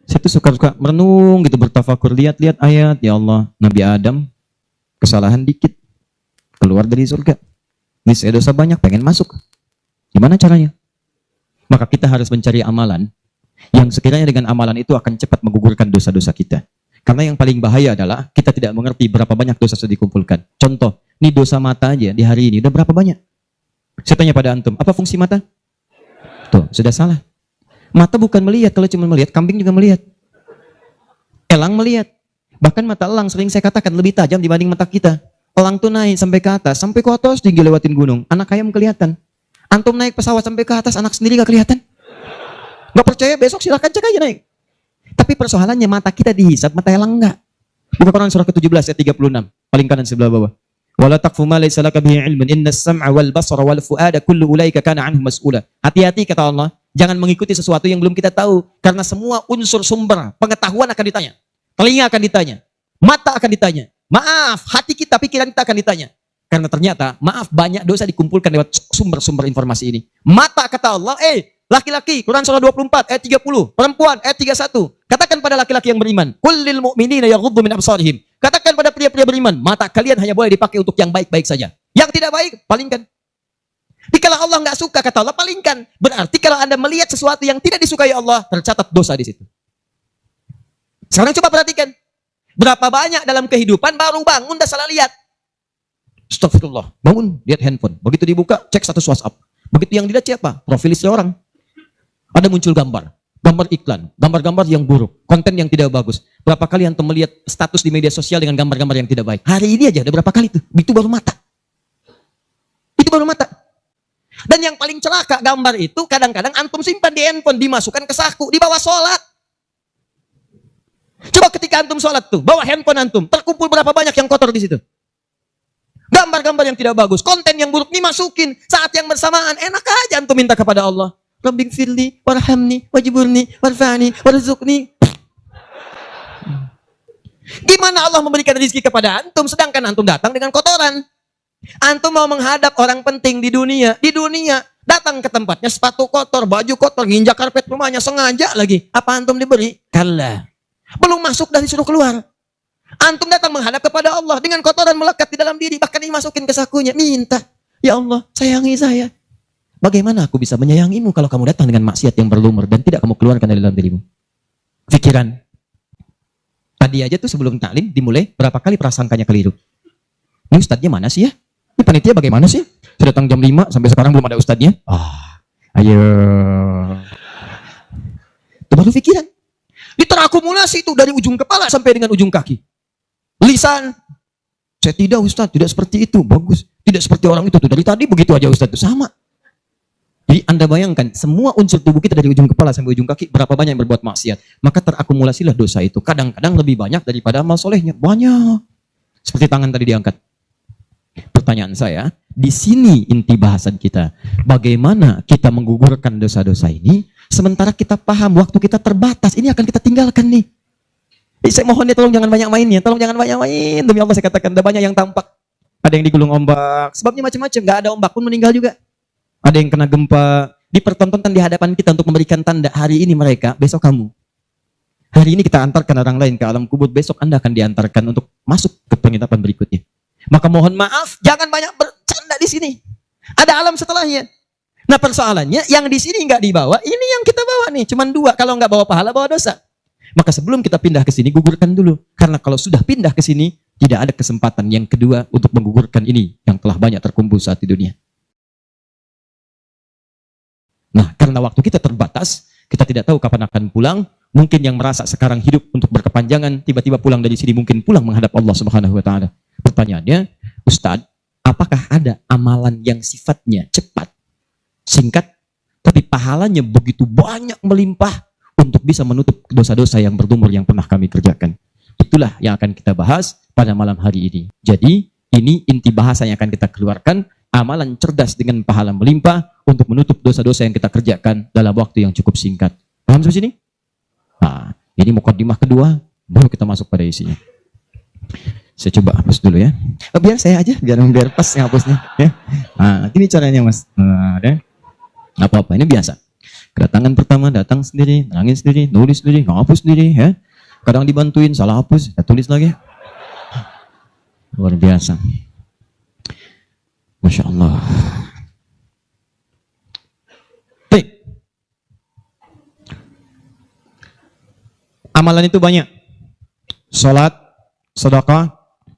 Saya tuh suka merenung gitu, bertafakur, lihat-lihat ayat, ya Allah, Nabi Adam kesalahan dikit, keluar dari surga. Ini saya dosa banyak, pengen masuk. Gimana caranya? Maka kita harus mencari amalan yang sekiranya dengan amalan itu akan cepat menggugurkan dosa-dosa kita. Karena yang paling bahaya adalah kita tidak mengerti berapa banyak dosa sudah dikumpulkan. Contoh, ini dosa mata aja di hari ini, udah berapa banyak? Saya tanya pada antum, apa fungsi mata? Tuh, sudah salah. Mata bukan melihat, kalau cuma melihat, kambing juga melihat. Elang melihat. Bahkan mata elang sering saya katakan lebih tajam dibanding mata kita. Elang tuh naik sampai ke atas tinggi lewatin gunung. Anak ayam kelihatan. Antum naik pesawat sampai ke atas, anak sendiri gak kelihatan. Gak percaya, besok silakan cek aja naik. Tapi persoalannya mata kita dihisap, mata elang enggak. Buka Quran surah ke-17 ayat 36. Paling kanan sebelah bawah. Wala taqfu ma laysa laka bihi ilmun innas sam'a wal basara wal fuada kullu ulaika kana anhu mas'ula. Hati-hati kata Allah, jangan mengikuti sesuatu yang belum kita tahu karena semua unsur sumber pengetahuan akan ditanya. Telinga akan ditanya, mata akan ditanya. Maaf, hati kita, pikiran kita akan ditanya. Karena ternyata, maaf, banyak dosa dikumpulkan lewat sumber-sumber informasi ini. Mata kata Allah, laki-laki, Quran surah 24 ayat 30, perempuan ayat 31. Katakan pada laki-laki yang beriman, kullil mu'minina yaghuddu min absarihim. Katakan pada pria-pria beriman, mata kalian hanya boleh dipakai untuk yang baik-baik saja. Yang tidak baik, palingkan. Dikala Allah nggak suka, kata Allah, palingkan. Berarti kalau Anda melihat sesuatu yang tidak disukai Allah, tercatat dosa di situ. Sekarang coba perhatikan. Berapa banyak dalam kehidupan baru bangun dah salah lihat. Astagfirullah. Bangun, lihat handphone. Begitu dibuka, cek status WhatsApp. Begitu yang dilihat siapa? Profil istri orang. Ada muncul gambar. Gambar iklan. Gambar-gambar yang buruk. Konten yang tidak bagus. Berapa kali antum melihat status di media sosial dengan gambar-gambar yang tidak baik? Hari ini aja ada berapa kali tuh? Itu baru mata. Itu baru mata. Dan yang paling celaka gambar itu kadang-kadang antum simpan di handphone, dimasukkan ke saku, di bawah sholat. Coba ketika antum sholat tuh, bawa handphone antum, terkumpul berapa banyak yang kotor di situ. Gambar-gambar yang tidak bagus, konten yang buruk dimasukin. Saat yang bersamaan, enak aja antum minta kepada Allah. Rabbighfirli, warhamni, wajburni, warfa'ni, warzuqni. Gimana Allah memberikan rezeki kepada antum, sedangkan antum datang dengan kotoran. Antum mau menghadap orang penting di dunia, datang ke tempatnya sepatu kotor, baju kotor, nginjak karpet rumahnya, sengaja lagi. Apa antum diberi? Kalla. Belum masuk dan disuruh keluar. Antum datang menghadap kepada Allah dengan kotoran melekat di dalam diri, bahkan dimasukin ke sakunya, minta, ya Allah, sayangi saya. Bagaimana aku bisa menyayangimu kalau kamu datang dengan maksiat yang berlumur dan tidak kamu keluarkan dari dalam dirimu? Pikiran. Tadi aja tuh sebelum taklim dimulai, berapa kali prasangkanya keliru. Ini ustadznya mana sih ya? Ini panitia bagaimana sih? Sudah datang jam 5 sampai sekarang belum ada ustadznya. Ayo. Itu baru pikiran. Diterakumulasi itu dari ujung kepala sampai dengan ujung kaki. Lisan. Saya tidak ustadz, tidak seperti itu. Bagus. Tidak seperti orang itu tuh. Dari tadi begitu aja ustadz itu sama. Jadi Anda bayangkan semua unsur tubuh kita dari ujung kepala sampai ujung kaki berapa banyak yang berbuat maksiat. Maka terakumulasilah dosa itu. Kadang-kadang lebih banyak daripada amal solehnya. Banyak. Seperti tangan tadi diangkat. Pertanyaan saya, di sini inti bahasan kita. Bagaimana kita menggugurkan dosa-dosa ini, sementara kita paham waktu kita terbatas, ini akan kita tinggalkan nih. Saya mohon ya, tolong jangan banyak mainnya, tolong jangan banyak main. Demi Allah saya katakan, ada banyak yang tampak. Ada yang digulung ombak, sebabnya macam-macam, gak ada ombak pun meninggal juga. Ada yang kena gempa, dipertontonkan di hadapan kita untuk memberikan tanda, hari ini mereka, besok kamu. Hari ini kita antarkan orang lain ke alam kubur, besok Anda akan diantarkan untuk masuk ke penginapan berikutnya. Maka mohon maaf, jangan banyak bercanda di sini. Ada alam setelahnya. Nah persoalannya, yang di sini nggak dibawa, ini yang kita bawa nih. Cuman 2, kalau nggak bawa pahala, bawa dosa. Maka sebelum kita pindah ke sini, gugurkan dulu. Karena kalau sudah pindah ke sini, tidak ada kesempatan yang kedua untuk menggugurkan ini yang telah banyak terkumpul saat di dunia. Nah, karena waktu kita terbatas, kita tidak tahu kapan akan pulang. Mungkin yang merasa sekarang hidup untuk berkepanjangan, tiba-tiba pulang dari sini, mungkin pulang menghadap Allah Subhanahu wa Ta'ala. Pertanyaannya, Ustadz, apakah ada amalan yang sifatnya cepat, singkat, tapi pahalanya begitu banyak melimpah untuk bisa menutup dosa-dosa yang berlumur yang pernah kami kerjakan? Itulah yang akan kita bahas pada malam hari ini. Jadi, ini inti bahasa yang akan kita keluarkan, amalan cerdas dengan pahala melimpah untuk menutup dosa-dosa yang kita kerjakan dalam waktu yang cukup singkat. Paham sampai sini? Nah, ini mukadimah kedua, baru kita masuk pada isinya. Saya coba hapus dulu ya. Biar saya aja, biar pas ngapusnya ya. Nah, ini caranya Mas. Nah, ya. Nggak apa-apa, ini biasa. Kedatangan pertama datang sendiri, nangis sendiri, nulis sendiri, ngapus sendiri ya. Kadang dibantuin, salah hapus, ya tulis lagi. Luar biasa. Masya Allah. Baik. Amalan itu banyak. Salat, sedekah,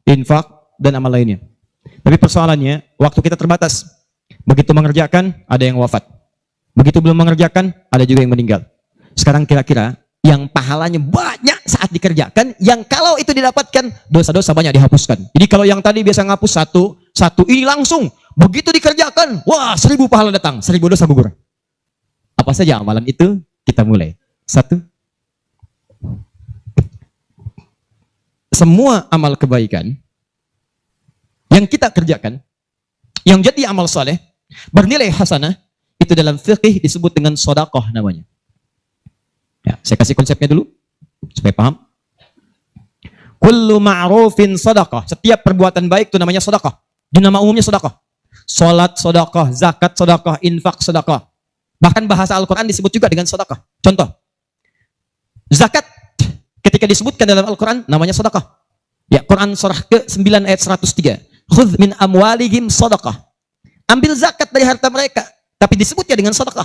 infak, dan amal lainnya. Tapi persoalannya, waktu kita terbatas. Begitu mengerjakan, ada yang wafat. Begitu belum mengerjakan, ada juga yang meninggal. Sekarang kira-kira, yang pahalanya banyak saat dikerjakan, yang kalau itu didapatkan, dosa-dosa banyak dihapuskan. Jadi kalau yang tadi biasa ngapus satu ini langsung, begitu dikerjakan, wah 1000 pahala datang, 1000 dosa gugur. Apa saja amalan itu? Kita mulai. 1. Semua amal kebaikan yang kita kerjakan, yang jadi amal saleh, bernilai hasanah, itu dalam fikih disebut dengan sedekah namanya. Ya, saya kasih konsepnya dulu supaya paham. Kullu ma'rufin sedekah. Setiap perbuatan baik itu namanya sedekah. Di nama umumnya sedekah. Salat sedekah, zakat sedekah, infak sedekah. Bahkan bahasa Al-Qur'an disebut juga dengan sedekah. Contoh. Zakat ketika disebutkan dalam Al-Quran namanya sedekah. Ya, Quran surah ke-9 ayat 103. Khudz min amwalihim sedekah. Ambil zakat dari harta mereka, tapi disebutnya dengan sedekah.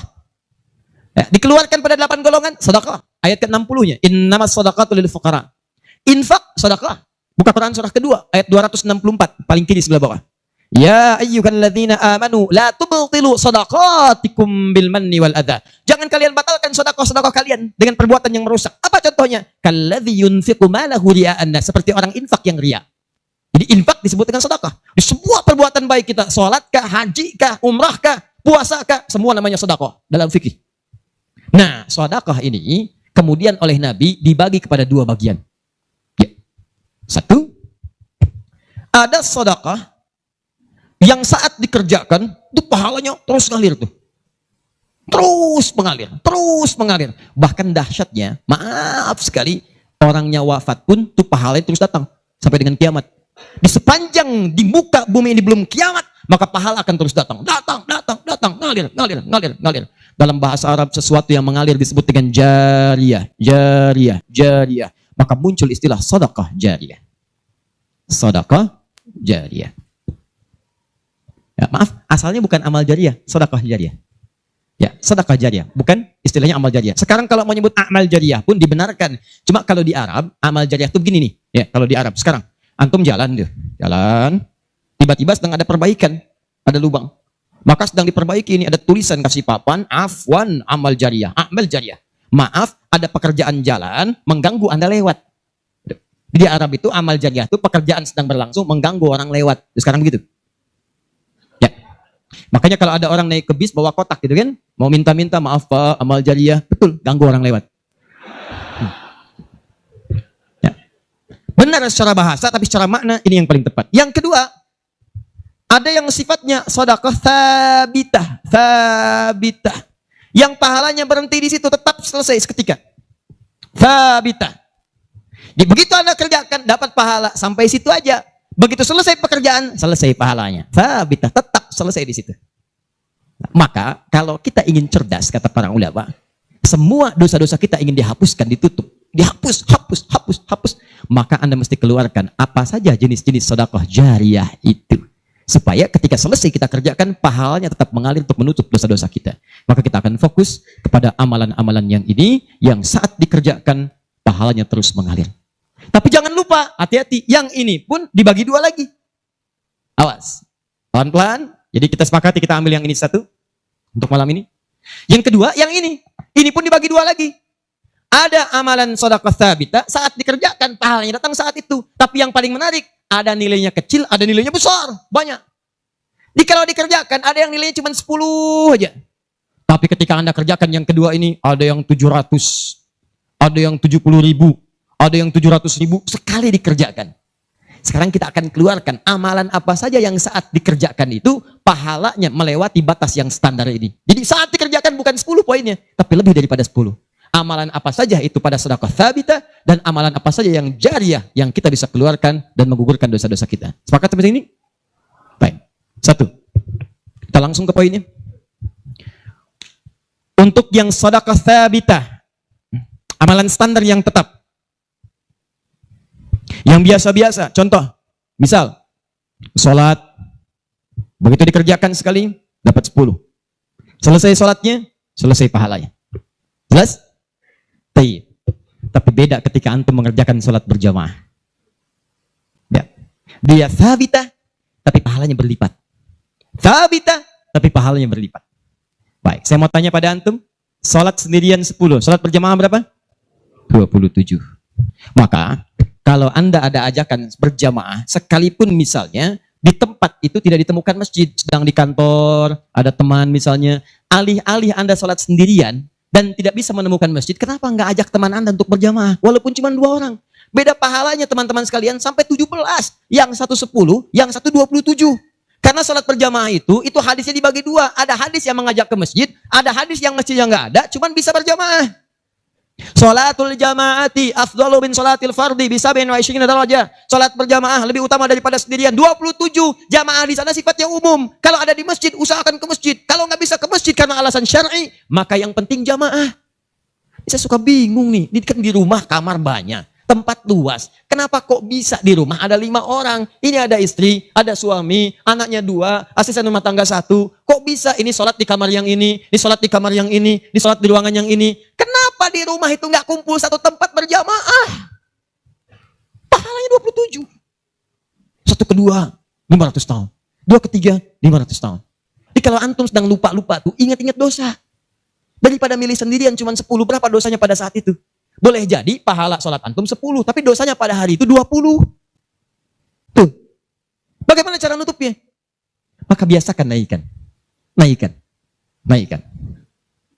Ya, dikeluarkan pada 8 golongan sedekah. Ayat ke-60-nya, innamas shadaqatu lil fuqara. Infak sedekah. Buka Quran surah kedua ayat 264, paling kiri sebelah bawah. Ya ayyuhalladzina amanu la tubtilu shadaqatikum bil manni wal adza. Jangan kalian batalkan sedekah-sedekah kalian dengan perbuatan yang merusak. Apa contohnya? Kalladzi yunfiqu malahu ria'an nas, seperti orang infak yang riya. Jadi infak disebut dengan sedekah. Di semua perbuatan baik kita, salat kah, haji kah, umrah kah, puasa kah, semua namanya sedekah dalam fikih. Nah, sedekah ini kemudian oleh Nabi dibagi kepada 2 bagian. Ya. 1, ada sedekah yang saat dikerjakan itu pahalanya terus ngalir tuh. Terus mengalir. Bahkan dahsyatnya, maaf sekali, orangnya wafat pun tuh pahalanya terus datang sampai dengan kiamat. Di sepanjang di muka bumi ini belum kiamat, maka pahala akan terus datang, ngalir. Dalam bahasa Arab sesuatu yang mengalir disebut dengan jariyah. Maka muncul istilah sedekah jariyah. Ya, maaf, asalnya bukan amal jariyah, sedekah jariyah. Ya, sedekah jariyah, bukan istilahnya amal jariyah. Sekarang kalau mau nyebut amal jariyah pun dibenarkan. Cuma kalau di Arab, amal jariyah itu begini nih. Ya, kalau di Arab sekarang, antum jalan, tiba-tiba sedang ada perbaikan, ada lubang. Maka sedang diperbaiki ini ada tulisan kasih papan, afwan amal jariyah, Maaf, ada pekerjaan jalan mengganggu Anda lewat. Di Arab itu amal jariyah itu pekerjaan sedang berlangsung mengganggu orang lewat. Sekarang begitu. Makanya kalau ada orang naik ke bis bawa kotak gitu kan, mau minta-minta maaf Pak, amal jariyah, betul, ganggu orang lewat. Ya. Benar secara bahasa, tapi secara makna ini yang paling tepat. Yang kedua, ada yang sifatnya sedekah thabitah. Yang pahalanya berhenti di situ, tetap selesai seketika. Thabitah. Jadi begitu Anda kerjakan, dapat pahala sampai situ aja. Begitu selesai pekerjaan, selesai pahalanya. Thabitah, tetap selesai di situ. Maka kalau kita ingin cerdas, kata para ulama, semua dosa-dosa kita ingin dihapuskan, ditutup, dihapus, hapus. Maka Anda mesti keluarkan apa saja jenis-jenis sedekah jariyah itu. Supaya ketika selesai kita kerjakan, pahalanya tetap mengalir untuk menutup dosa-dosa kita. Maka kita akan fokus kepada amalan-amalan yang ini, yang saat dikerjakan, pahalanya terus mengalir. Tapi jangan lupa, hati-hati, yang ini pun dibagi 2 lagi. Awas, pelan-pelan. Jadi kita sepakati, kita ambil yang ini 1 untuk malam ini. Yang kedua, yang ini pun dibagi 2 lagi. Ada amalan sedekah tsabita, saat dikerjakan, pahalanya datang saat itu. Tapi yang paling menarik, ada nilainya kecil, ada nilainya besar, banyak. Jadi kalau dikerjakan, ada yang nilainya cuma 10 aja. Tapi ketika Anda kerjakan yang kedua ini, ada yang 700, ada yang 70.000, ada yang 700.000 sekali dikerjakan. Sekarang kita akan keluarkan amalan apa saja yang saat dikerjakan itu pahalanya melewati batas yang standar ini. Jadi saat dikerjakan bukan 10 poinnya, tapi lebih daripada 10. Amalan apa saja itu pada sedekah thabitah dan amalan apa saja yang jariyah yang kita bisa keluarkan dan menggugurkan dosa-dosa kita. Sepakat sampai sini? Baik. Satu. Kita langsung ke poinnya. Untuk yang sedekah thabitah, amalan standar yang tetap. Yang biasa-biasa, contoh, misal salat begitu dikerjakan sekali dapat 10. Selesai salatnya, selesai pahalanya. Jelas? Tapi beda ketika antum mengerjakan sholat berjamaah. Ya. Dia thabitah, tapi pahalanya berlipat. Thabitah, tapi pahalanya berlipat. Baik, saya mau tanya pada antum, sholat sendirian 10, sholat berjamaah berapa? 27. Maka, kalau Anda ada ajakan berjamaah, sekalipun misalnya, di tempat itu tidak ditemukan masjid, sedang di kantor, ada teman misalnya, alih-alih Anda sholat sendirian, dan tidak bisa menemukan masjid, kenapa nggak ajak teman Anda untuk berjamaah? Walaupun cuma 2 orang. Beda pahalanya teman-teman sekalian sampai 17. Yang satu 10, yang satu 27. Karena sholat berjamaah itu hadisnya dibagi 2. Ada hadis yang mengajak ke masjid, ada hadis yang masjidnya nggak ada, cuman bisa berjamaah. Sholatul jamaati afdalu min sholatil fardi bisa bin wa isyrina darajah. Sholat berjamaah lebih utama daripada sendirian. 27 jamaah di sana sifatnya umum. Kalau ada di masjid, usahakan ke masjid. Kalau nggak bisa ke masjid karena alasan syar'i, maka yang penting jamaah. Saya suka bingung nih. Ini kan di rumah kamar banyak, tempat luas. Kenapa kok bisa di rumah ada 5 orang? Ini ada istri, ada suami, anaknya 2, asisten rumah tangga 1. Kok bisa ini sholat di kamar yang ini sholat di kamar yang ini sholat di ruangan yang ini? Kenapa di rumah itu nggak kumpul satu tempat berjamaah? Pahalanya 27. Satu kedua, 500 tahun. 2 ketiga, 500 tahun. Jadi kalau antum sedang lupa-lupa tuh, ingat-ingat dosa. Daripada milih sendirian cuma 10, berapa dosanya pada saat itu? Boleh jadi pahala sholat antum 10, tapi dosanya pada hari itu 20. Tuh. Bagaimana cara nutupnya? Maka biasakan naikkan.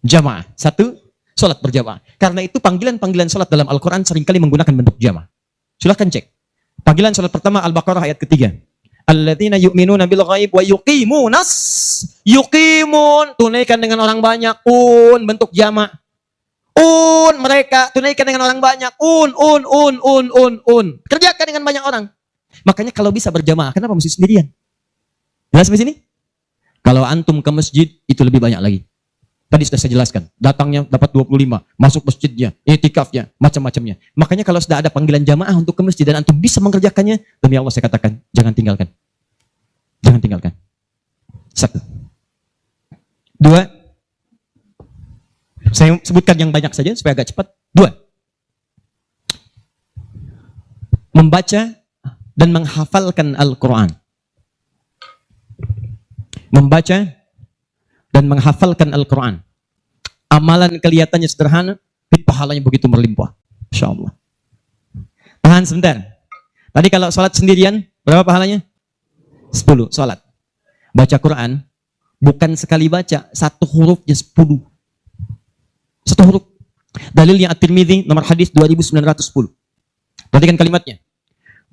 Jamaah. 1, sholat berjamaah. Karena itu panggilan-panggilan sholat dalam Al-Quran seringkali menggunakan bentuk jamaah. Silahkan cek. Panggilan sholat pertama Al-Baqarah ayat ketiga. Alladzina yu'minuna bil ghaib wa yuqimunas. Yuqimun. Tunaikan dengan orang banyak. Bentuk jamaah. Mereka tunaikan dengan orang banyak. Kerjakan dengan banyak orang. Makanya kalau bisa berjamaah, kenapa mesti sendirian? Jelas sampai sini? Kalau antum ke masjid, itu lebih banyak lagi. Tadi sudah saya jelaskan. Datangnya dapat 25, masuk masjidnya, i'tikafnya, macam-macamnya. Makanya kalau sudah ada panggilan jamaah untuk ke masjid dan antum bisa mengerjakannya, demi Allah saya katakan, jangan tinggalkan. Jangan tinggalkan. 1. 2. Saya sebutkan yang banyak saja supaya agak cepat. 2. Membaca dan menghafalkan Al-Quran. Membaca dan menghafalkan Al-Quran. Amalan kelihatannya sederhana, tapi pahalanya begitu berlimpah. Insya Allah. Tahan sebentar. Tadi kalau sholat sendirian, berapa pahalanya? 10 sholat. Baca Quran, bukan sekali baca, 1 hurufnya 10. 1 huruf. Dalilnya At-Tirmidzi nomor hadis 2910. Perhatikan kalimatnya.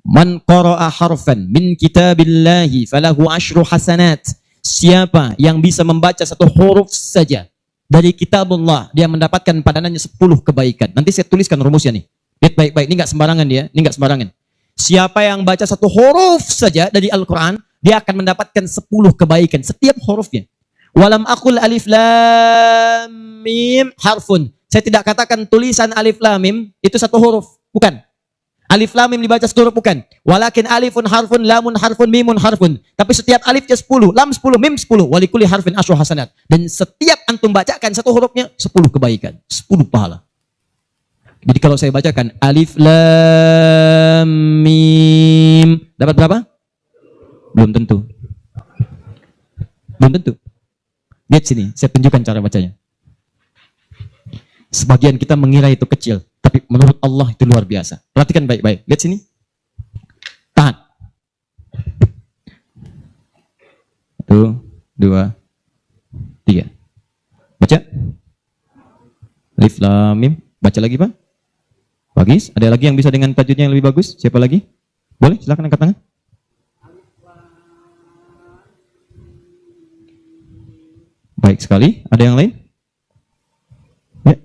Man qara'a harfan min kitabillahi falahu 10 hasanat. Siapa yang bisa membaca 1 huruf saja dari kitabullah, dia mendapatkan padanannya 10 kebaikan. Nanti saya tuliskan rumusnya nih. Lihat baik-baik, ini enggak sembarangan dia, ini enggak sembarangan. Siapa yang baca 1 huruf saja dari Al-Quran, dia akan mendapatkan 10 kebaikan setiap hurufnya. Walam aqul alif lam mim harfun. Saya tidak katakan tulisan alif lam mim itu 1 huruf, bukan. Alif lam mim dibaca 1 huruf, bukan. Walakin alifun harfun, lamun harfun, mimun harfun. Tapi setiap alifnya 10, lam 10, mim 10, walikuli harfin 10 hasanat. Dan setiap antum bacakan 1 hurufnya 10 kebaikan, 10 pahala. Jadi kalau saya bacakan alif lam mim, dapat berapa? Belum tentu. Belum tentu. Lihat sini, saya tunjukkan cara bacanya. Sebagian kita mengira itu kecil, tapi menurut Allah itu luar biasa. Perhatikan baik-baik. Lihat sini. Tahan. 1, 2, 3. Baca. Alif lam mim. Baca lagi, Pak. Bagus. Ada lagi yang bisa dengan tajwidnya yang lebih bagus? Siapa lagi? Boleh, silakan angkat tangan. Baik sekali. Ada yang lain? Ya.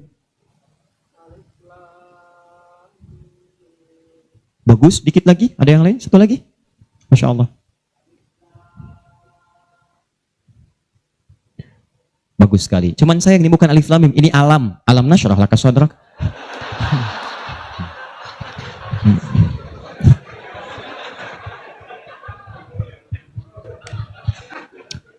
Bagus, dikit lagi. Ada yang lain? Satu lagi. Masya Allah. Bagus sekali. Cuman sayang ini bukan alif lam mim, ini alam. Alam nasyrah laka sadrak.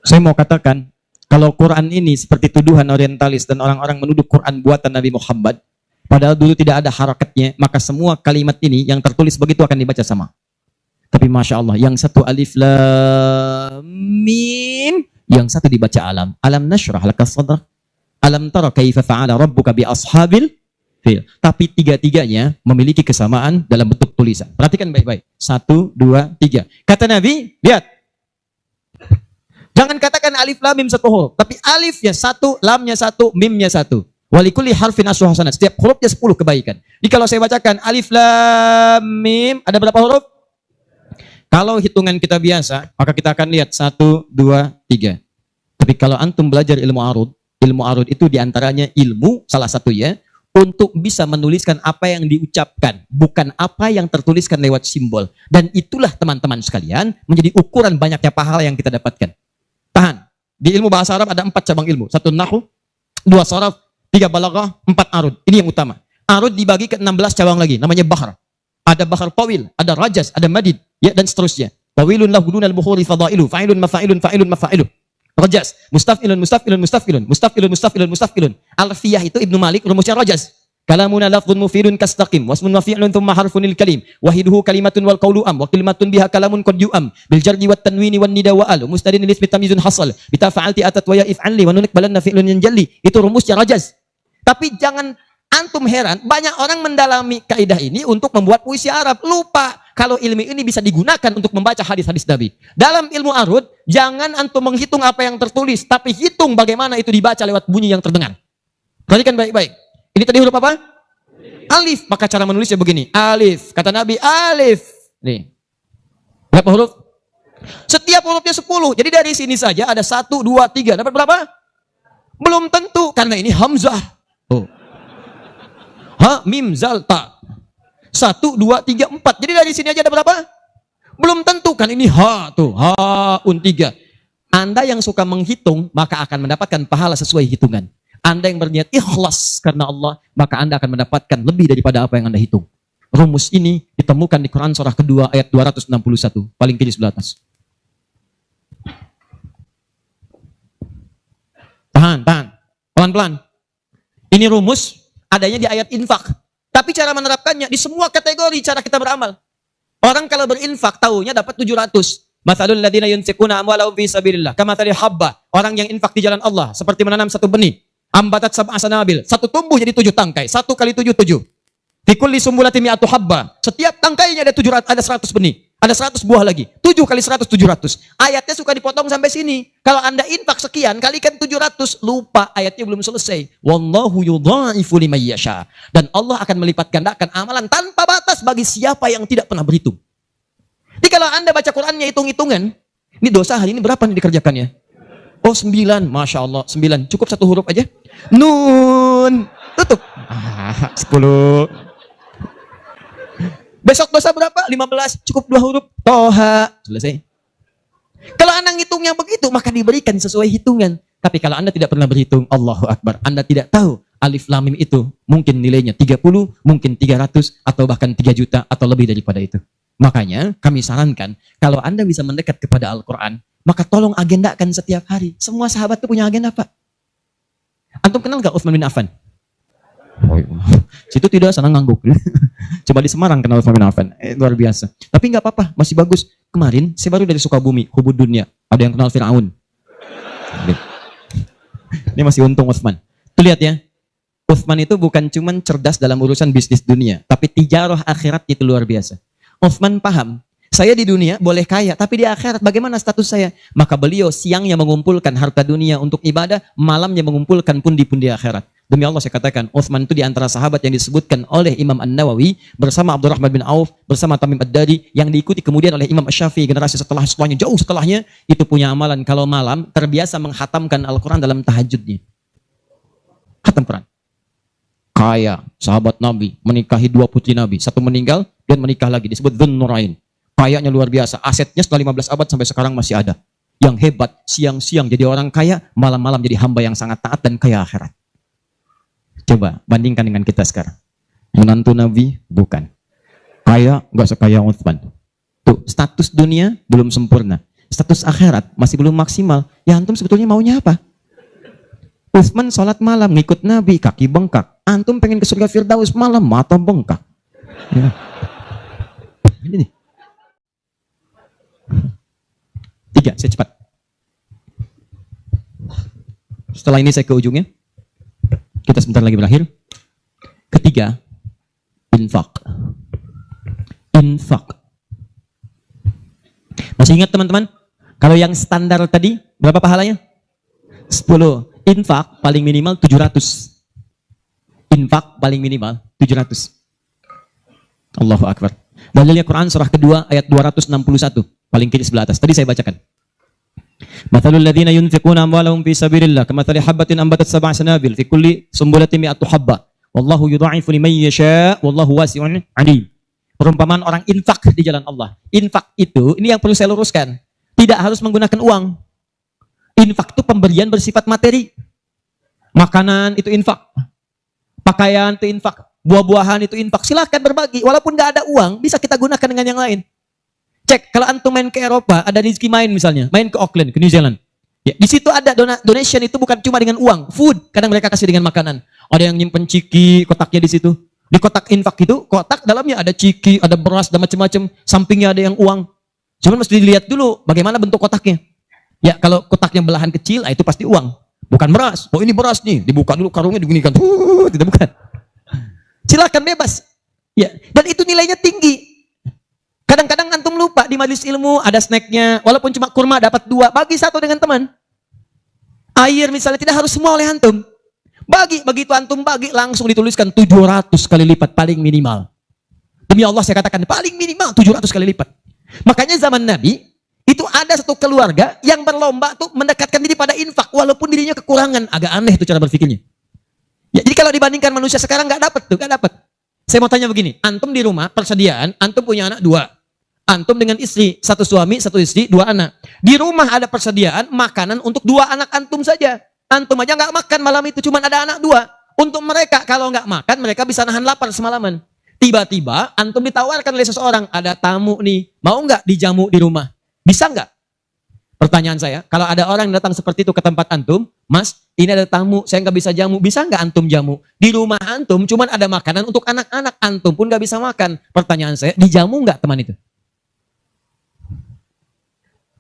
Saya mau katakan, kalau Quran ini seperti tuduhan orientalis dan orang-orang menuduh Quran buatan Nabi Muhammad, padahal dulu tidak ada harakatnya, maka semua kalimat ini yang tertulis begitu akan dibaca sama. Tapi Masya Allah, yang satu alif lam mim, yang satu dibaca alam. Alam nasyrah laka sadrak. Alam tara kaifa fa'ala rabbuka bi ashabil fil. Tapi tiga-tiganya memiliki kesamaan dalam bentuk tulisan. Perhatikan baik-baik. 1, 2, 3. Kata Nabi, lihat. Jangan katakan alif lam mim satu huruf, tapi alifnya satu, lamnya satu, mimnya satu. Walikulli harfin asru hasanat. Setiap hurufnya 10 kebaikan. Jadi kalau saya bacakan alif lam mim, ada berapa huruf? Kalau hitungan kita biasa, maka kita akan lihat 1, 2, 3. Tapi kalau antum belajar ilmu arud itu diantaranya ilmu salah satu ya, untuk bisa menuliskan apa yang diucapkan, bukan apa yang tertuliskan lewat simbol. Dan itulah teman-teman sekalian menjadi ukuran banyaknya pahala yang kita dapatkan. Tahan. Di ilmu bahasa Arab ada 4 cabang ilmu. 1 nahwu, 2 sharaf, 3 balaghah, 4 arud. Ini yang utama. Arud dibagi ke 16 cabang lagi. Namanya bahar. Ada bahar tawil, ada rajas, ada madid, ya dan seterusnya. Tawilun lahu dunal bukhuri fadailu, fa'ilun mafa'ilun, fa'ilun mafa'ilun. Rajas, mustaf'ilun, mustaf'ilun, mustaf'ilun, mustaf'ilun, mustaf'ilun, mustaf'ilun. Alfiyah itu Ibnu Malik rumusnya rajas. Kalamuna lafdhun mufidun kastaqim wasmun mafi'lun thumma harfunil kalim wahiduhu kalimatun wal qawlu am wa kalimatun biha kalamun qad yu'am bil jarri wat tanwini wan nida wa al mustadin lismi tamyizun hasal bita fa'alti atat wa ya if'alli wa nunik balanna fi'lun yanjalli. Itu rumusnya rajas. Tapi jangan antum heran, banyak orang mendalami kaidah ini untuk membuat puisi Arab, lupa kalau ilmu ini bisa digunakan untuk membaca hadis-hadis Nabi. Dalam ilmu arud, jangan antum menghitung apa yang tertulis, tapi hitung bagaimana itu dibaca lewat bunyi yang terdengar. Perhatikan baik-baik. Ini tadi huruf apa? Alif. Maka cara menulisnya begini. Alif. Kata Nabi, alif. Nih. Berapa huruf? Setiap hurufnya 10. Jadi dari sini saja ada 1, 2, 3. Dapat berapa? Belum tentu. Karena ini hamzah. Oh. Ha, mim, zal, ta. 1, 2, 3, 4. Jadi dari sini aja ada berapa? Belum tentu. Kan ini ha tuh. Ha-un 3. Anda yang suka menghitung, maka akan mendapatkan pahala sesuai hitungan. Anda yang berniat ikhlas karena Allah, maka Anda akan mendapatkan lebih daripada apa yang Anda hitung. Rumus ini ditemukan di Quran surah kedua ayat 261, paling kiri sebelah atas. Tahan. Pelan-pelan. Ini rumus adanya di ayat infak. Tapi cara menerapkannya di semua kategori cara kita beramal. Orang kalau berinfak tahunya dapat 700. Mathalul ladzina yunfiquna amwalahum fi sabilillah kamathali habba. Orang yang infak di jalan Allah seperti menanam satu benih. Ambatat sab'a sanabil. Satu tumbuh jadi 7 tangkai. 1 kali 7, 7. Fikulli sumbulatin mi'atu habba. Setiap tangkainya ada 700, ada 100 benih. Ada 100 buah lagi. 7 kali 100, 700. Ayatnya suka dipotong sampai sini. Kalau Anda infak sekian, kalikan 700. Lupa, ayatnya belum selesai. Wallahu yudha'ifu liman yasha. Dan Allah akan melipat gandakan amalan tanpa batas bagi siapa yang tidak pernah berhitung. Jadi kalau Anda baca Qur'annya hitung-hitungan, ini dosa hari ini berapa nih dikerjakannya? Oh 9, Masya Allah 9. Cukup 1 huruf aja. Nun. Tutup. 10. Besok dosa berapa? 15. Cukup 2 huruf. Toha. Selesai. Kalau Anda ngitungnya begitu, maka diberikan sesuai hitungan. Tapi kalau Anda tidak pernah berhitung, Allahu Akbar. Anda tidak tahu alif lam mim itu mungkin nilainya 30, mungkin 300, atau bahkan 3 juta, atau lebih daripada itu. Makanya kami sarankan, kalau Anda bisa mendekat kepada Al-Quran, maka tolong agendakan setiap hari. Semua sahabat itu punya agenda, Pak. Antum kenal gak Utsman bin Affan? Oh, situ tidak senang ngangguk. Coba di Semarang kenal Utsman bin Affan. Luar biasa. Tapi nggak apa-apa, masih bagus. Kemarin saya baru dari Sukabumi, Hubud Dunia. Ada yang kenal Fir'aun. Ini masih untung Utsman. Tuh lihat ya. Utsman itu bukan cuma cerdas dalam urusan bisnis dunia, tapi tijarah akhirat itu luar biasa. Utsman paham, saya di dunia boleh kaya, tapi di akhirat bagaimana status saya? Maka beliau siangnya mengumpulkan harta dunia untuk ibadah, malamnya mengumpulkan pundi-pundi akhirat. Demi Allah saya katakan, Utsman itu di antara sahabat yang disebutkan oleh Imam An-Nawawi bersama Abdurrahman bin Auf, bersama Tamim Ad-Dari, yang diikuti kemudian oleh Imam Asy-Syafi'i generasi setelahnya, jauh setelahnya, itu punya amalan kalau malam terbiasa menghatamkan Al-Quran dalam tahajudnya. Khatam Quran. kaya, sahabat Nabi, menikahi 2 putri Nabi. Satu meninggal, dan menikah lagi. Disebut Dzun Nurain. Kayanya luar biasa. Asetnya setelah 15 abad sampai sekarang masih ada. Yang hebat, siang-siang jadi orang kaya, malam-malam jadi hamba yang sangat taat dan kaya akhirat. Coba bandingkan dengan kita sekarang. Menantu Nabi, bukan. Kaya, nggak sekaya Utsman. Tuh, status dunia belum sempurna. Status akhirat masih belum maksimal. Ya antum sebetulnya maunya apa? Utsman sholat malam, ngikut Nabi, kaki bengkak. Antum pengen ke surga Firdaus malam, mata bengkak. Ya. Ini nih. 3, saya cepat. Setelah ini saya ke ujungnya. Kita sebentar lagi berakhir. Ketiga, infak. Infak. Masih ingat teman-teman? Kalau yang standar tadi, berapa pahalanya? 10. Infak paling minimal 700. Infak paling minimal 700. Allahu Akbar. Dalilnya Quran surah kedua ayat 261. Paling kiri sebelah atas. Tadi saya bacakan. Mathalul ladzina yunfiquna amwalahum fi sabilillah kamathali habatin ambatat sab'a sanabil fi kulli sumbulatin mi'atu habba. Wallahu yudha'ifu liman yasha' wallahu wasi'un 'alim. Perumpamaan orang infak di jalan Allah. Infak itu, ini yang perlu saya luruskan. Tidak harus menggunakan uang. Infak itu pemberian bersifat materi. Makanan itu infak. Pakaian itu infak. Buah-buahan itu infak. Silahkan berbagi. Walaupun nggak ada uang, bisa kita gunakan dengan yang lain. Cek, kalau antum main ke Eropa, ada rezeki main misalnya. Main ke Auckland, ke New Zealand. Ya, di situ ada donation itu bukan cuma dengan uang. Food, kadang mereka kasih dengan makanan. Ada yang nyimpen ciki, kotaknya di situ. Di kotak infak itu, kotak dalamnya ada ciki, ada beras, dan macam-macam. Sampingnya ada yang uang. Cuma mesti dilihat dulu bagaimana bentuk kotaknya. Ya, kalau kotaknya belahan kecil, itu pasti uang. Bukan beras. Oh ini beras nih, dibuka dulu karungnya digunikan. Tidak bukan. Silakan bebas. Ya, dan itu nilainya tinggi. Kadang-kadang antum lupa di majelis ilmu ada snacknya, walaupun cuma kurma dapat 2, bagi 1 dengan teman. Air misalnya tidak harus semua oleh antum. Begitu antum bagi langsung dituliskan 700 kali lipat paling minimal. Demi Allah saya katakan paling minimal 700 kali lipat. Makanya zaman Nabi itu ada satu keluarga yang berlomba tuh mendekatkan diri pada infak walaupun dirinya kekurangan. Agak aneh itu cara berpikirnya. Ya, jadi kalau dibandingkan manusia sekarang nggak dapat. Saya mau tanya begini, antum di rumah persediaan, antum punya anak 2. Antum dengan istri, 1 suami, 1 istri, 2 anak. Di rumah ada persediaan makanan untuk 2 anak antum saja. Antum aja nggak makan malam itu, cuma ada anak 2. Untuk mereka, kalau nggak makan, mereka bisa nahan lapar semalaman. Tiba-tiba, antum ditawarkan oleh seseorang, ada tamu nih, mau nggak dijamu di rumah? Bisa nggak? Pertanyaan saya, kalau ada orang yang datang seperti itu ke tempat antum, Mas, ini ada tamu, saya nggak bisa jamu, bisa nggak antum jamu? Di rumah antum, cuma ada makanan untuk anak-anak, antum pun nggak bisa makan. Pertanyaan saya, dijamu nggak teman itu?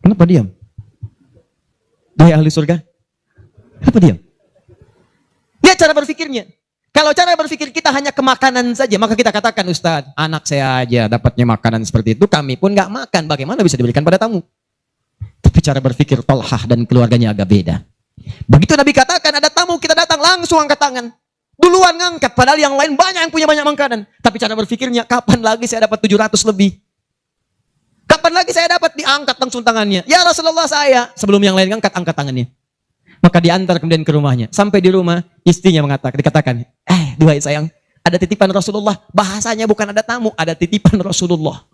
Kenapa diam? Dia ahli surga? Kenapa diam? Lihat cara berpikirnya. Kalau cara berpikir kita hanya ke makanan saja, maka kita katakan, Ustaz, anak saya aja dapatnya makanan seperti itu, kami pun nggak makan. Bagaimana bisa diberikan pada tamu? Tapi cara berpikir Talhah dan keluarganya agak beda. Begitu Nabi katakan ada tamu, kita datang langsung angkat tangan. Duluan ngangkat, padahal yang lain banyak yang punya banyak makanan. Tapi cara berpikirnya, kapan lagi saya dapat 700 lebih? Kapan lagi saya dapat diangkat langsung tangannya? Ya Rasulullah saya. Sebelum yang lain angkat tangannya. Maka diantar kemudian ke rumahnya. Sampai di rumah, istrinya dikatakan, duhai sayang, ada titipan Rasulullah. Bahasanya bukan ada tamu, ada titipan Rasulullah.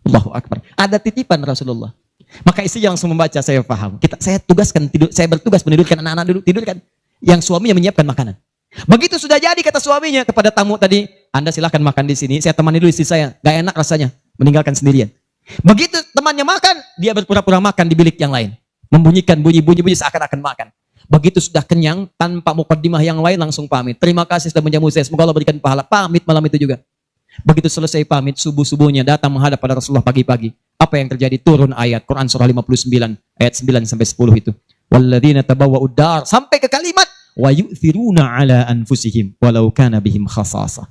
Allahu Akbar. Ada titipan Rasulullah. Maka istri langsung membaca, saya paham. Saya bertugas menidurkan anak-anak dulu, tidurkan. Yang suaminya menyiapkan makanan. Begitu sudah jadi kata suaminya kepada tamu tadi, Anda silahkan makan di sini, saya temani dulu istri saya. Gak enak rasanya, meninggalkan sendirian. Begitu temannya makan, dia berpura-pura makan di bilik yang lain. Membunyikan bunyi-bunyi seakan-akan makan. Begitu sudah kenyang, tanpa mukaddimah yang lain langsung pamit. Terima kasih sudah menjamu saya, semoga Allah berikan pahala. Pamit malam itu juga. Begitu selesai pamit, subuh-subuhnya datang menghadap pada Rasulullah pagi-pagi. Apa yang terjadi? Turun ayat Quran surah 59 ayat 9 sampai 10 itu. Walladzina tabawwa'ud dar sampai ke kalimat wa yu'thiruna ala anfusihim walau kana bihim khasasah.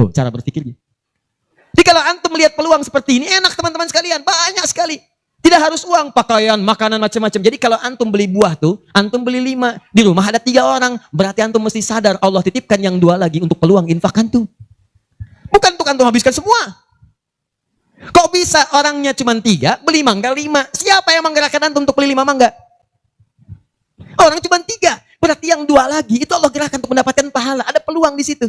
Oh, cara berpikirnya. Jadi kalau antum melihat peluang seperti ini, enak teman-teman sekalian, banyak sekali. Tidak harus uang, pakaian, makanan macam-macam. Jadi kalau antum beli buah tuh, antum beli 5, di rumah ada 3 orang, berarti antum mesti sadar Allah titipkan yang 2 lagi untuk peluang infak antum. Bukan untuk antum habiskan semua. Kok bisa orangnya cuma 3, beli mangga 5? Siapa yang menggerakkan antum untuk beli 5 mangga? Orang cuma 3. Berarti yang dua lagi, itu Allah gerakan untuk mendapatkan pahala. Ada peluang di situ.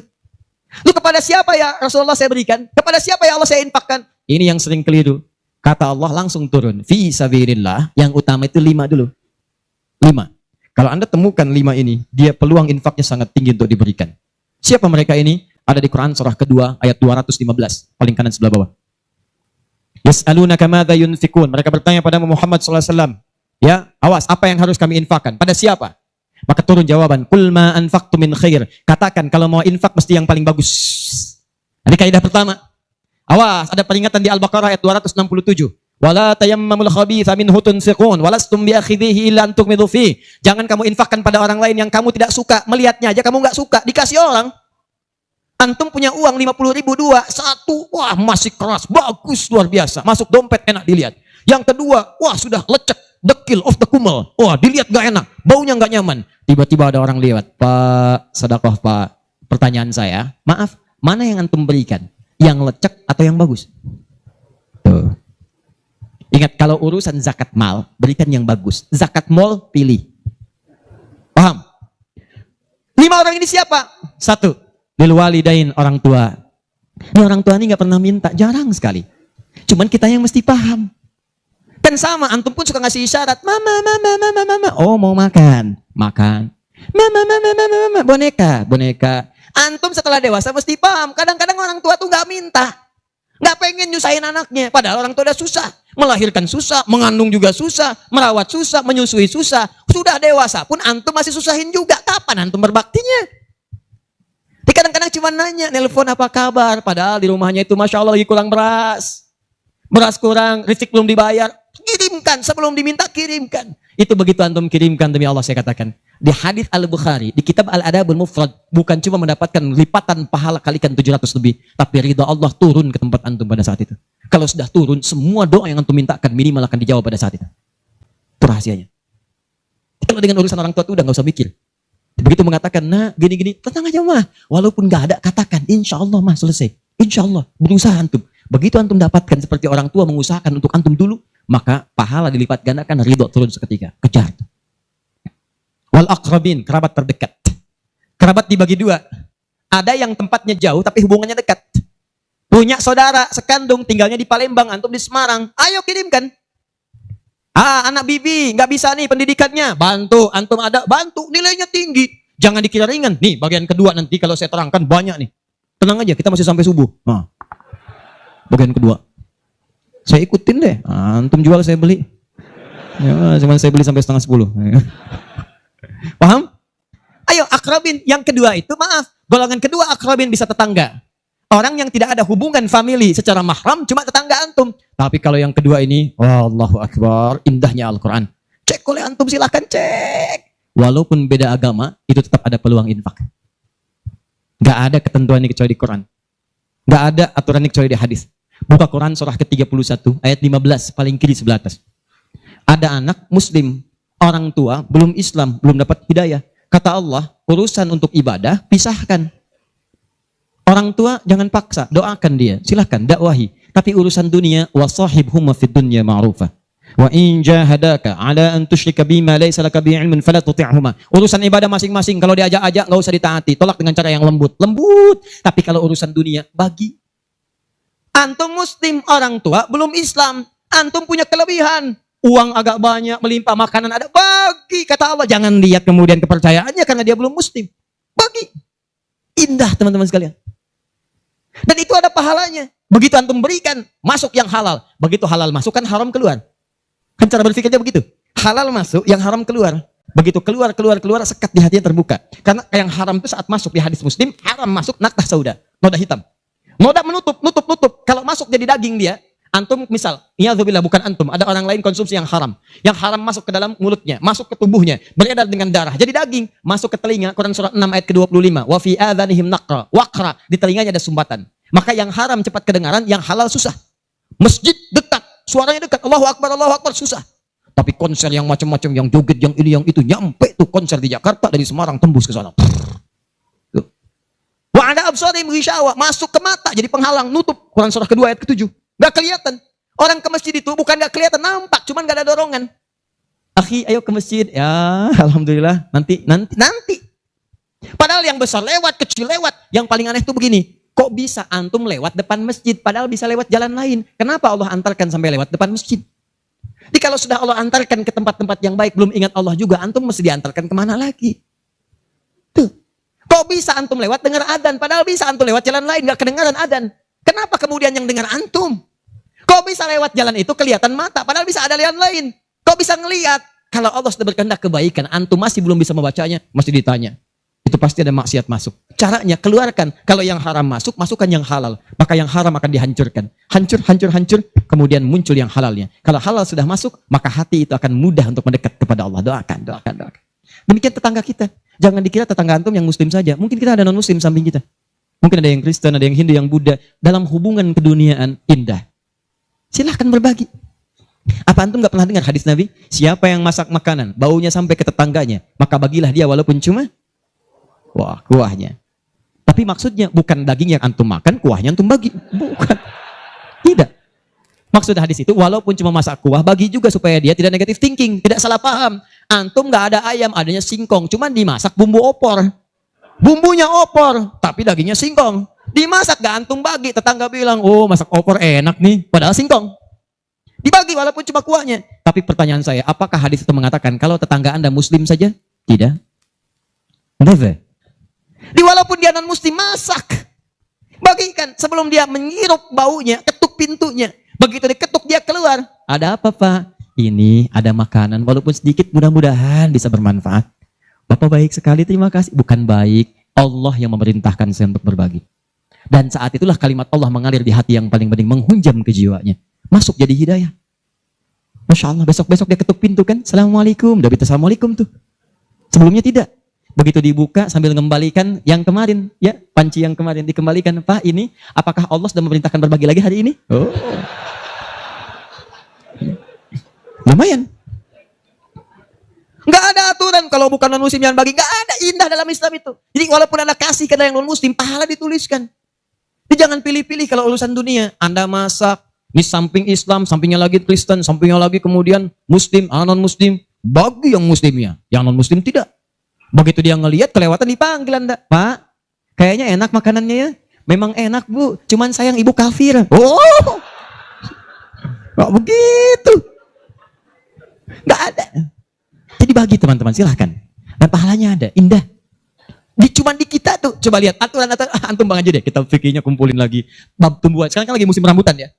Lu kepada siapa ya Rasulullah saya berikan? Kepada siapa ya Allah saya infakkan? Ini yang sering keliru. Kata Allah langsung turun. Fi sabilillah, yang utama itu 5 dulu. 5. Kalau Anda temukan 5 ini, dia peluang infaknya sangat tinggi untuk diberikan. Siapa mereka ini? Ada di Quran surah kedua ayat 215, paling kanan sebelah bawah. Yas'alunaka madza yunfikun. Mereka bertanya pada Muhammad SAW. Ya, awas, apa yang harus kami infakkan? Pada siapa? Maka turun jawaban, qul ma anfaqtum min khair. Katakan kalau mau infak mesti yang paling bagus. Ini kaidah pertama. Awas, ada peringatan di Al-Baqarah ayat 267. Wala tayammamul khabitha minhu tunfiqun walastum biakhidhihi illa an tughmidu fi. Jangan kamu infakkan pada orang lain yang kamu tidak suka, melihatnya aja kamu enggak suka, dikasih orang. Antum punya uang 50.000 dua, satu, wah masih keras, bagus, luar biasa. Masuk dompet enak dilihat. Yang kedua, wah sudah lecek, dekil, off the kumel. Wah dilihat gak enak, baunya gak nyaman. Tiba-tiba ada orang lewat, Pak, sedekah Pak. Pertanyaan saya, maaf, mana yang antum berikan? Yang lecek atau yang bagus? Tuh. Ingat, kalau urusan zakat mal, berikan yang bagus. Zakat mal, pilih. Paham? 5 orang ini siapa? 1. Lil walidain, orang tua. Ini orang tua ini nggak pernah minta, jarang sekali. Cuman kita yang mesti paham. Kan sama, antum pun suka ngasih isyarat, mama, mama, mama, mama. Oh mau makan, makan. Mama, mama, mama, mama, boneka, boneka. Antum setelah dewasa mesti paham. Kadang-kadang orang tua tuh nggak minta, nggak pengen nyusahin anaknya. Padahal orang tua udah susah, melahirkan susah, mengandung juga susah, merawat susah, menyusui susah. Sudah dewasa pun antum masih susahin juga. Kapan antum berbaktinya? Kadang-kadang cuma nanya, nelpon apa kabar. Padahal di rumahnya itu Masya Allah lagi kurang beras. Beras kurang, listrik belum dibayar. Kirimkan, sebelum diminta kirimkan. Itu begitu antum kirimkan demi Allah saya katakan. Di hadis Al-Bukhari, di kitab Al-Adabul Mufrad, bukan cuma mendapatkan lipatan pahala kalikan 700 lebih. Tapi ridha Allah turun ke tempat antum pada saat itu. Kalau sudah turun, semua doa yang antum mintakan minimal akan dijawab pada saat itu. Itu rahasianya. Kalau dengan urusan orang tua itu udah gak usah mikir. Begitu mengatakan, nah gini-gini, tenang aja mah. Walaupun gak ada, katakan, insya Allah mah selesai. Insya Allah, berusaha antum. Begitu antum dapatkan seperti orang tua mengusahakan untuk antum dulu, maka pahala dilipat gandakan, ridho turun seketika. Kejar. Wal aqrabin, kerabat terdekat. Kerabat dibagi 2. Ada yang tempatnya jauh tapi hubungannya dekat. Punya saudara sekandung, tinggalnya di Palembang, antum di Semarang. Ayo kirimkan. Anak bibi nggak bisa nih pendidikannya, bantu. Antum ada, bantu. Nilainya tinggi, jangan dikira ringan. Nih bagian kedua nanti kalau saya terangkan banyak nih. Tenang aja, kita masih sampai subuh. Nah, bagian kedua, saya ikutin deh. Antum jual saya beli. Ya, cuman saya beli sampai 9:30. Paham? Ayo akrabin. Yang kedua itu maaf, golongan kedua akrabin bisa tetangga. Orang yang tidak ada hubungan famili secara mahram, cuma tetangga antum. Tapi kalau yang kedua ini, Allahu Akbar, indahnya Al-Quran. Cek oleh antum, silahkan cek. Walaupun beda agama, itu tetap ada peluang infak. Gak ada ketentuan ini kecuali di Quran. Gak ada aturan ini kecuali di hadis. Buka Quran surah ke-31, ayat 15, paling kiri sebelah atas. Ada anak muslim, orang tua, belum Islam, belum dapat hidayah. Kata Allah, urusan untuk ibadah, pisahkan. Orang tua jangan paksa, doakan dia, silahkan dakwahi. Tapi urusan dunia, wasahibhum fid dunya ma'rufah. Wa in jahadaka ala an tusyrika bima laysa laka bihi ilmun fala tuti'huma. Urusan ibadah masing-masing, kalau diajak-ajak enggak usah ditaati, tolak dengan cara yang lembut. Lembut. Tapi kalau urusan dunia, bagi. Antum muslim, orang tua belum Islam, antum punya kelebihan. Uang agak banyak, melimpah, makanan ada, bagi. Kata Allah, jangan lihat kemudian kepercayaannya karena dia belum muslim. Bagi. Indah teman-teman sekalian. Dan itu ada pahalanya. Begitu antum berikan, masuk yang halal. Begitu halal masuk, kan haram keluar. Kan cara berpikirnya begitu. Halal masuk, yang haram keluar. Begitu keluar, sekat di hatinya terbuka. Karena yang haram itu saat masuk di hadis Muslim, haram masuk naktah sauda, noda hitam. Noda menutup. Kalau masuk jadi daging dia, antum misal, niyadzubillah bukan antum, ada orang lain konsumsi yang haram. Yang haram masuk ke dalam mulutnya, masuk ke tubuhnya, beredar dengan darah. Jadi daging, masuk ke telinga, Quran surah 6 ayat ke-25. Wa fi adhanihim naqra, waqra, di telinganya ada sumbatan. Maka yang haram cepat kedengaran, yang halal susah. Masjid dekat, suaranya dekat, Allahu Akbar, susah. Tapi konser yang macam-macam, yang joget, yang ini, yang itu, nyampe tuh konser di Jakarta, dari Semarang tembus ke sana. Wa ala absarihim ghishawa, masuk ke mata, jadi penghalang, nutup. Quran surah kedua ayat ke-7. Gak kelihatan. Orang ke masjid itu bukan gak kelihatan, nampak, cuman gak ada dorongan. Akhi, ayo ke masjid. Ya, alhamdulillah. Nanti. Padahal yang besar lewat, kecil lewat. Yang paling aneh itu begini. Kok bisa antum lewat depan masjid? Padahal bisa lewat jalan lain. Kenapa Allah antarkan sampai lewat depan masjid? Jadi kalau sudah Allah antarkan ke tempat-tempat yang baik, belum ingat Allah juga, antum mesti diantarkan kemana lagi? Tuh. Kok bisa antum lewat dengar adzan? Padahal bisa antum lewat jalan lain, gak kedengaran adzan. Kenapa kemudian yang dengar antum? Kok bisa lewat jalan itu kelihatan mata? Padahal bisa ada jalan lain. Kok bisa ngelihat? Kalau Allah sudah berkehendak kebaikan, antum masih belum bisa membacanya, mesti ditanya. Itu pasti ada maksiat masuk. Caranya keluarkan. Kalau yang haram masuk, masukkan yang halal. Maka yang haram akan dihancurkan. Hancur. Kemudian muncul yang halalnya. Kalau halal sudah masuk, maka hati itu akan mudah untuk mendekat kepada Allah. Doakan. Demikian tetangga kita. Jangan dikira tetangga antum yang muslim saja. Mungkin kita ada non-muslim samping kita. Mungkin ada yang Kristen, ada yang Hindu, yang Buddha. Dalam hubungan keduniaan indah. Silahkan berbagi. Apa antum gak pernah dengar hadis Nabi? Siapa yang masak makanan, baunya sampai ke tetangganya, maka bagilah dia walaupun cuma kuahnya. Tapi maksudnya bukan daging yang antum makan, kuahnya antum bagi. Bukan. Tidak. Maksud hadis itu, walaupun cuma masak kuah, bagi juga supaya dia tidak negatif thinking, tidak salah paham. Antum gak ada ayam, adanya singkong, cuman dimasak bumbu opor. Bumbunya opor, tapi dagingnya singkong. Dimasak gak antum bagi, tetangga bilang, oh masak opor enak nih, padahal singkong. Dibagi walaupun cuma kuahnya. Tapi pertanyaan saya, apakah hadis itu mengatakan kalau tetangga Anda muslim saja? Tidak. Never. Walaupun dia non muslim, masak. Bagikan sebelum dia menghirup baunya, ketuk pintunya. Begitu diketuk dia keluar. Ada apa Pak? Ini ada makanan walaupun sedikit, mudah-mudahan bisa bermanfaat. Bapak baik sekali, terima kasih. Bukan baik, Allah yang memerintahkan saya untuk berbagi. Dan saat itulah kalimat Allah mengalir di hati yang paling penting, menghunjam ke jiwanya. Masuk jadi hidayah. Masya Allah, besok-besok dia ketuk pintu kan, Assalamualaikum, udah minta Assalamualaikum tuh. Sebelumnya tidak. Begitu dibuka sambil mengembalikan yang kemarin, ya panci yang kemarin dikembalikan. Pak ini, apakah Allah sudah memerintahkan berbagi lagi hari ini? Oh. Lumayan. Nggak ada aturan kalau bukan non-muslim jangan bagi. Nggak ada, indah dalam Islam itu. Jadi walaupun Anda kasih ke yang non-muslim, pahala dituliskan. Jadi jangan pilih-pilih kalau urusan dunia. Anda masak, ini samping Islam, sampingnya lagi Kristen, sampingnya lagi kemudian Muslim, non-Muslim. Bagi yang Muslimnya, yang non-Muslim tidak. Begitu dia ngelihat kelewatan dipanggil Anda. Pak, kayaknya enak makanannya ya. Memang enak Bu, cuman sayang ibu kafir. Oh, kok begitu? Nggak ada. Jadi bagi teman-teman, silahkan. Dan pahalanya ada, indah. Cuman di kita tuh, coba lihat aturan antum bang aja deh, kita fikirnya kumpulin lagi. Bab tumbuhan, sekarang kan lagi musim rambutan ya.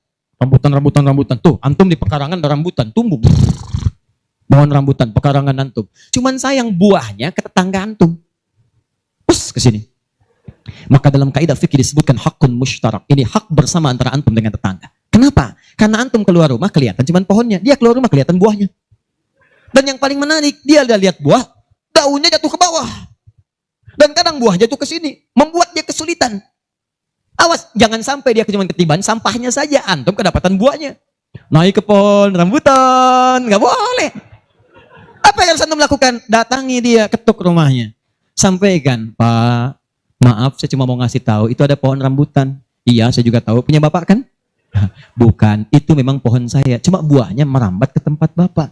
Rambutan. Tuh, antum di pekarangan ada rambutan, tumbuh. Pohon rambutan, pekarangan antum. Cuman sayang buahnya ke tetangga antum. Terus ke sini. Maka dalam kaidah fikih disebutkan hakun mushtarak. Ini hak bersama antara antum dengan tetangga. Kenapa? Karena antum keluar rumah kelihatan cuman pohonnya, dia keluar rumah kelihatan buahnya. Dan yang paling menarik, dia udah lihat buah, daunnya jatuh ke bawah. Dan kadang buah jatuh ke sini, membuat dia kesulitan. Awas, jangan sampai dia cuma ketiban sampahnya saja, antum kedapatan buahnya. Naik ke pohon rambutan, nggak boleh. Apa yang harus antum lakukan? Datangi dia, ketuk rumahnya. Sampaikan, Pak, maaf saya cuma mau ngasih tahu, itu ada pohon rambutan. Iya, saya juga tahu, punya Bapak kan? Bukan, itu memang pohon saya, cuma buahnya merambat ke tempat Bapak.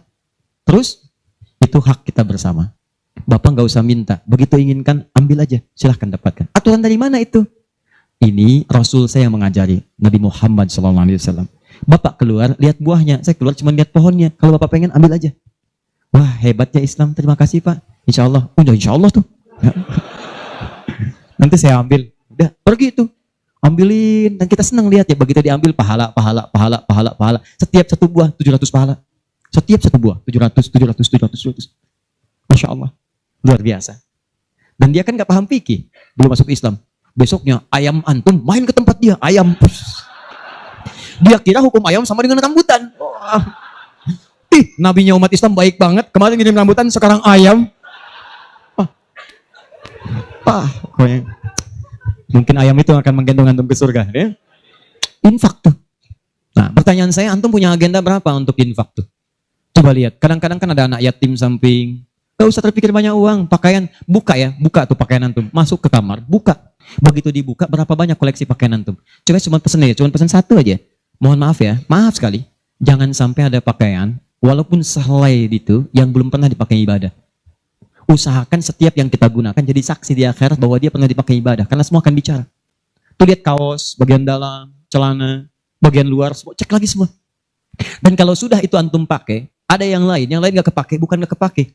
Terus, itu hak kita bersama. Bapak nggak usah minta, begitu inginkan, ambil aja, silahkan dapatkan. Aturan dari mana itu? Ini Rasul saya yang mengajari, Nabi Muhammad SAW. Bapak keluar, lihat buahnya, saya keluar cuma lihat pohonnya. Kalau Bapak pengen, ambil aja. Wah, hebatnya Islam, terima kasih Pak. Insya Allah, udah insya Allah tuh. Nanti saya ambil, udah pergi tuh. Ambilin, dan kita senang lihat ya, begitu diambil pahala. Setiap satu buah 700 pahala. Setiap satu buah 700. Masya Allah, luar biasa. Dan dia kan nggak paham fikih, belum masuk Islam. Besoknya ayam antum main ke tempat dia, ayam. Dia kira hukum ayam sama dengan rambutan. Oh. Nabinya umat Islam baik banget. Kemarin ngirim rambutan, sekarang ayam. Pokoknya. Mungkin ayam itu akan menggendong antum ke surga. Ya? Infak tuh. Nah, pertanyaan saya, antum punya agenda berapa untuk infak tuh? Coba lihat. Kadang-kadang kan ada anak yatim samping. Gak usah terpikir banyak uang. Pakaian, buka tuh pakaian antum. Masuk ke kamar, buka. Begitu dibuka, berapa banyak koleksi pakaian antum? Coba cuma pesen satu aja. Mohon maaf ya, maaf sekali. Jangan sampai ada pakaian Walaupun sehelai itu yang belum pernah dipakai ibadah. Usahakan setiap yang kita gunakan jadi saksi di akhirat bahwa dia pernah dipakai ibadah. Karena semua akan bicara. Tuh lihat kaos, bagian dalam, celana, bagian luar, semua cek lagi semua. Dan kalau sudah itu antum pakai, ada yang lain gak kepake, bukan gak kepake.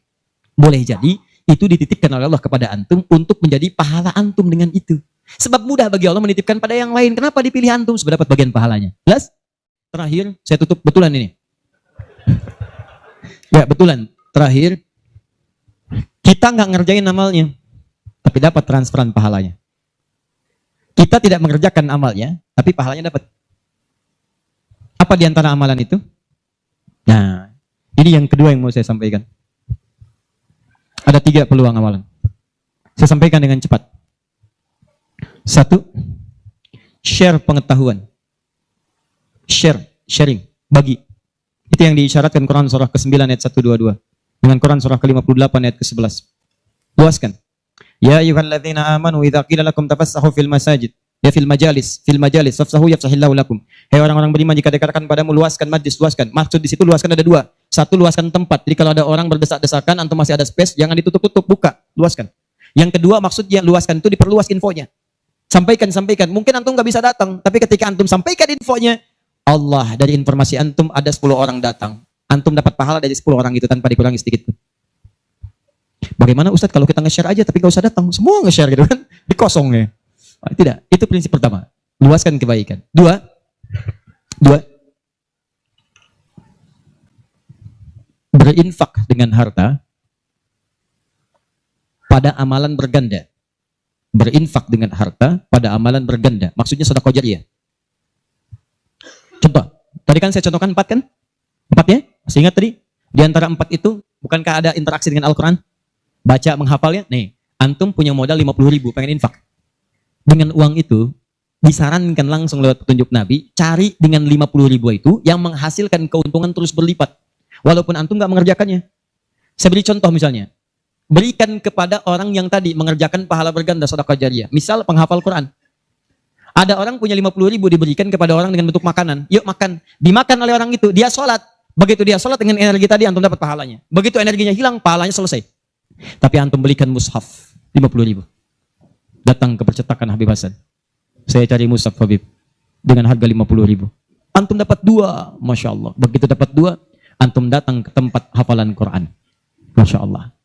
Boleh jadi itu dititipkan oleh Allah kepada antum untuk menjadi pahala antum dengan itu. Sebab mudah bagi Allah menitipkan pada yang lain. Kenapa dipilih antum supaya dapat bagian pahalanya? Jelas? Terakhir, saya tutup betulan ini. Ya, betulan. Terakhir, kita nggak ngerjain amalnya, tapi dapat transferan pahalanya. Kita tidak mengerjakan amalnya, tapi pahalanya dapat. Apa di antara amalan itu? Nah, ini yang kedua yang mau saya sampaikan. Ada 3 peluang amalan. Saya sampaikan dengan cepat. 1, share pengetahuan. Sharing, bagi. Itu yang diisyaratkan Quran surah ke-9 ayat 122. Dengan Quran surah ke-58 ayat ke-11. Luaskan. Ya ayyuhalladzina amanu idza qila lakum tafassahu fil masajid. Ya fil majalis fafsahu yafsahillahu lakum. Hai orang-orang beriman, jika dikatakan padamu luaskan majlis, luaskan. Maksud di situ luaskan ada 2. 1, luaskan tempat. Jadi kalau ada orang berdesak-desakan, antum masih ada space, jangan ditutup-tutup, buka, luaskan. Yang kedua, maksudnya luaskan itu diperluas infonya. Sampaikan. Mungkin antum nggak bisa datang, tapi ketika antum sampaikan infonya, Allah dari informasi antum ada 10 orang datang. Antum dapat pahala dari 10 orang itu tanpa dikurangi sedikit pun. Bagaimana Ustadz kalau kita nge-share aja tapi nggak usah datang, semua nge-share gitu kan? Dikosong ya. Tidak, itu prinsip pertama. Luaskan kebaikan. 2, berinfak dengan harta pada amalan berganda. Berinfak dengan harta pada amalan berganda. Maksudnya sedekah jariyah. Contoh, tadi kan saya contohkan 4 kan? 4 ya? Masih ingat tadi? Di antara 4 itu, bukankah ada interaksi dengan Al-Quran? Baca, menghafalnya. Nih, antum punya modal 50.000, pengen infak. Dengan uang itu, disarankan langsung lewat petunjuk Nabi, cari dengan 50.000 itu yang menghasilkan keuntungan terus berlipat. Walaupun antum nggak mengerjakannya. Saya beri contoh misalnya. Berikan kepada orang yang tadi mengerjakan pahala berganda sedekah jariyah. Misal penghafal Quran. Ada orang punya 50.000 diberikan kepada orang dengan bentuk makanan. Yuk makan. Dimakan oleh orang itu. Dia sholat. Begitu dia sholat dengan energi tadi, antum dapat pahalanya. Begitu energinya hilang, pahalanya selesai. Tapi antum belikan mushaf 50.000. Datang ke percetakan Habib Hasan. Saya cari mushaf Habib dengan harga 50.000. Antum dapat 2, Masya Allah. Begitu dapat 2, antum datang ke tempat hafalan Quran. Masya Allah.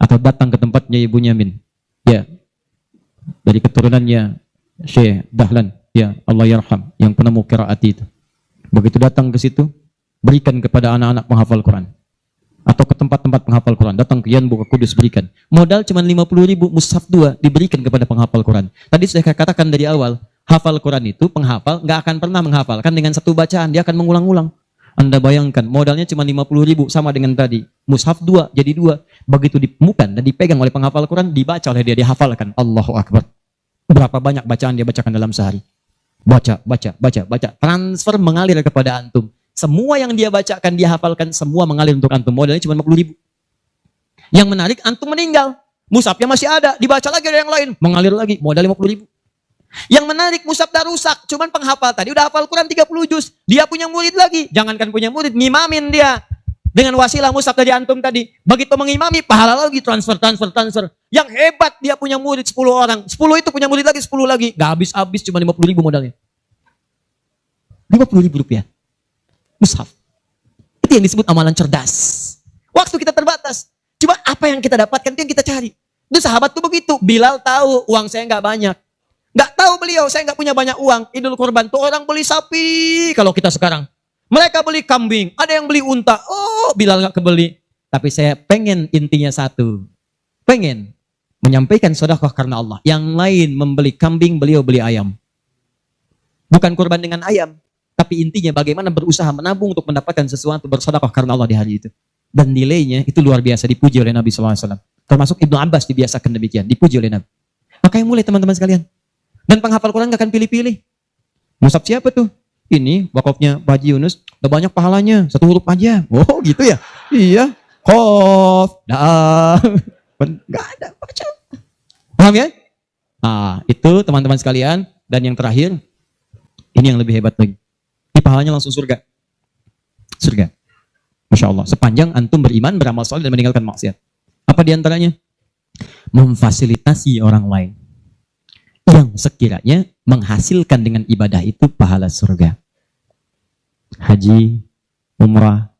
Atau datang ke tempatnya Ibu Nyamin. Ya. Dari keturunannya Syekh Dahlan. Ya, Allah yarham. Yang penemu qiraat itu. Begitu datang ke situ, berikan kepada anak-anak penghafal Quran. Atau ke tempat-tempat penghafal Quran. Datang ke Yanbu, ke Kudus, berikan. Modal cuma 50.000, mushaf 2 diberikan kepada penghafal Quran. Tadi saya katakan dari awal, hafal Quran itu penghafal nggak akan pernah menghafalkan dengan 1 bacaan, dia akan mengulang-ulang. Anda bayangkan, modalnya cuma 50.000 sama dengan tadi. Mushaf 2 jadi 2. Begitu ditemukan dan dipegang oleh penghafal Quran, dibaca oleh dia, dihafalkan. Allahu Akbar. Berapa banyak bacaan dia bacakan dalam sehari? Baca. Transfer mengalir kepada antum. Semua yang dia bacakan, dia hafalkan, semua mengalir untuk antum. Modalnya cuma 50.000. Yang menarik, antum meninggal. Mushafnya masih ada, dibaca lagi ada yang lain. Mengalir lagi, modal 50.000. Yang menarik, mushaf dah rusak. Cuman penghafal tadi udah hafal Quran 30 juz. Dia punya murid lagi. Jangankan punya murid, ngimamin dia. Dengan wasilah mushaf dari antum tadi. Begitu mengimami, pahala lagi transfer. Yang hebat, dia punya murid 10 orang. 10 itu punya murid lagi, 10 lagi. Gak habis-habis, cuma 50.000 modalnya. 50.000 rupiah. Mushaf. Itu yang disebut amalan cerdas. Waktu kita terbatas. Coba apa yang kita dapatkan itu yang kita cari. Itu sahabat tuh begitu. Bilal tahu uang saya nggak banyak. Nggak tahu beliau, saya nggak punya banyak uang. Idul Kurban tuh orang beli sapi. Kalau kita sekarang. Mereka beli kambing. Ada yang beli unta. Oh, Bilal nggak kebeli. Tapi saya pengen intinya satu. Pengen menyampaikan sedekah karena Allah. Yang lain membeli kambing, beliau beli ayam. Bukan kurban dengan ayam. Tapi intinya bagaimana berusaha menabung untuk mendapatkan sesuatu bersedekah karena Allah di hari itu. Dan nilainya itu luar biasa, dipuji oleh Nabi SAW. Termasuk Ibnu Abbas dibiasakan demikian, dipuji oleh Nabi. Makanya mulai teman-teman sekalian. Dan penghafal Quran gak akan pilih-pilih. Mushaf siapa tuh? Ini wakafnya Pak Haji Yunus, udah banyak pahalanya, 1 huruf aja. Oh gitu ya? Iya. Qaf, dal. Gak ada, baca. Paham ya? Nah, itu teman-teman sekalian. Dan yang terakhir, ini yang lebih hebat lagi. Ini pahalanya langsung surga. Surga. Masya Allah. Sepanjang antum beriman, beramal soleh dan meninggalkan maksiat. Apa diantaranya? Memfasilitasi orang lain yang sekiranya menghasilkan dengan ibadah itu pahala surga. Haji, umrah.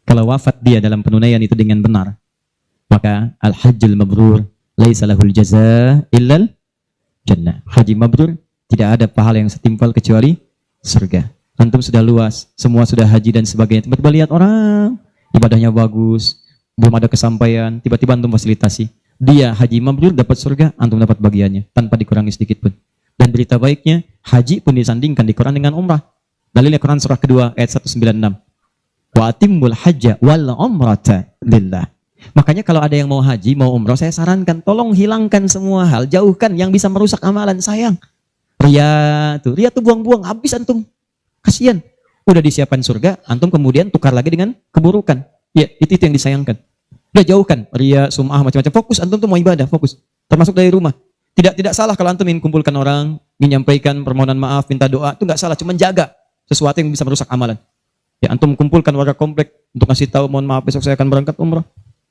Kalau wafat dia dalam penunaian itu dengan benar, maka al-hajjul mabrur laisa lahul jazaa illal jannah. Haji mabrur tidak ada pahala yang setimpal kecuali surga. Antum sudah luas, semua sudah haji dan sebagainya. Tiba-tiba lihat orang ibadahnya bagus, belum ada kesampaian, tiba-tiba antum fasilitasi. Dia haji mabrur dapat surga, antum dapat bagiannya tanpa dikurangi sedikit pun. Dan berita baiknya, haji pun disandingkan di Quran dengan umrah. Dalilnya Quran surah kedua ayat 196. Wa atimmul hajja wal umrata lillah. Makanya kalau ada yang mau haji, mau umrah, saya sarankan tolong hilangkan semua hal, jauhkan yang bisa merusak amalan. Sayang. Ria tuh buang-buang, habis antum. Kasihan. Udah disiapkan surga, antum kemudian tukar lagi dengan keburukan. Ya, itu yang disayangkan. Udah jauhkan ria, sum'ah, macam-macam. Fokus antum tuh mau ibadah, fokus. Termasuk dari rumah. Tidak salah kalau antum ingin kumpulkan orang, ingin menyampaikan permohonan maaf, minta doa, itu enggak salah, cuma jaga sesuatu yang bisa merusak amalan. Ya, antum kumpulkan warga komplek untuk kasih tahu, mohon maaf besok saya akan berangkat umrah.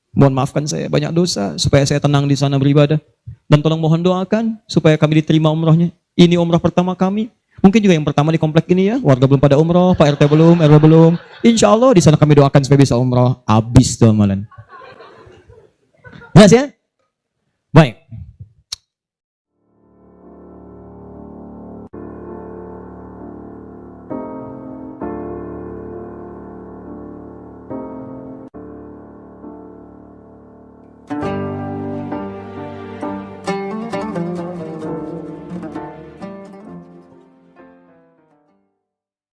Mohon maafkan saya banyak dosa supaya saya tenang di sana beribadah. Dan tolong mohon doakan supaya kami diterima umrahnya. Ini umrah pertama kami. Mungkin juga yang pertama di komplek ini ya, warga belum pada umrah, Pak RT belum, RW belum. Insya Allah di sana kami doakan supaya bisa umrah. Habis tuh amalan. Jelas ya? Baik.